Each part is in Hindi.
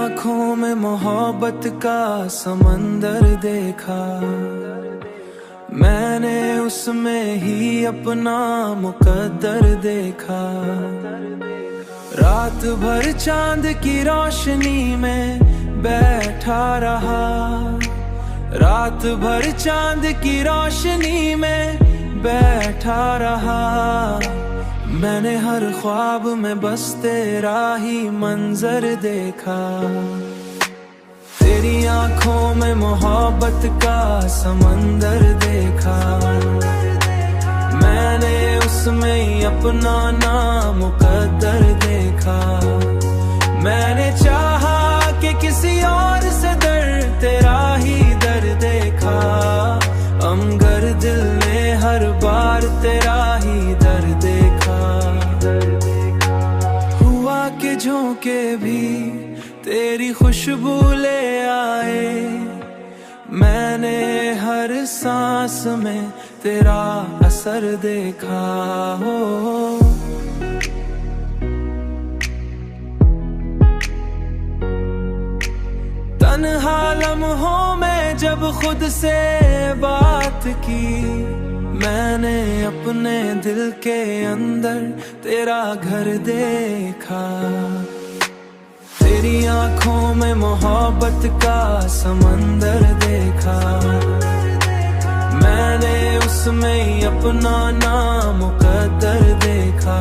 आंखों में मोहब्बत का समंदर देखा, मैंने उसमें ही अपना मुकद्दर देखा। रात भर चांद की रोशनी में बैठा रहा, रात भर चांद की रोशनी में बैठा रहा। मैंने हर ख्वाब में बस तेरा ही मंजर देखा, तेरी आंखों में मोहब्बत का समंदर देखा। मैंने उसमें ही अपना नाम मुकद्दर देखा। मैंने चाहा कि किसी और से दर्द तेरा ही दर्द देखा, मगर दिल ने हर बार तेरा ही दर्द देखा। हुआ कि झोंके भी तेरी खुशबू ले आए, मैंने हर सांस में तेरा असर देखा। हो तन्हा लम्हों में जब खुद से बात की, मैंने अपने दिल के अंदर तेरा घर देखा। तेरी आंखों में मोहब्बत का समंदर देखा, मैंने उसमें ही अपना नाम मुकद्दर देखा।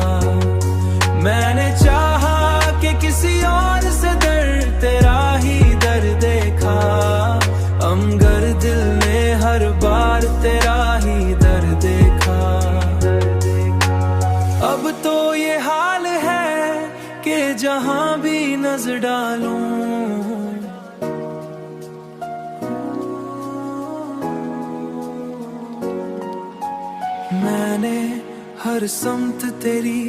मैंने चाहा कि किसी और से दर्द तेरा ही दर्द देखा, मगर दिल ने हर बार तेरा ही दर्द देखा। अब तो ये हाल है कि जहां भी नजर डालूं, मैंने हर समत तेरी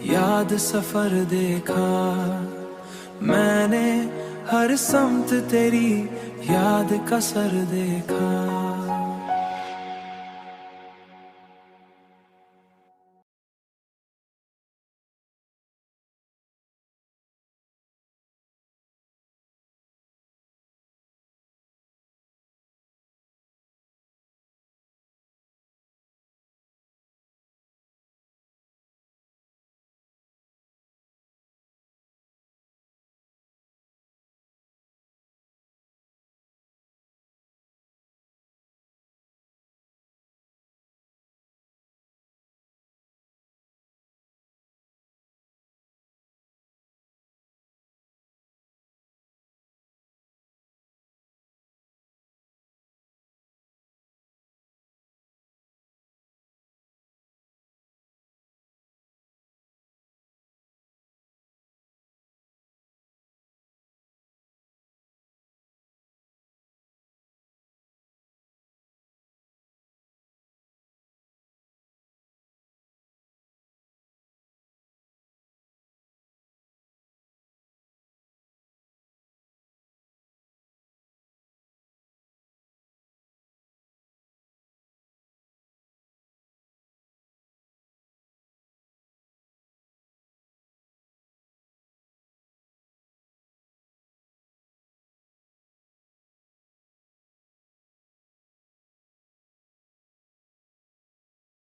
याद सफर देखा। मैंने हर समत तेरी याद का सर देखा।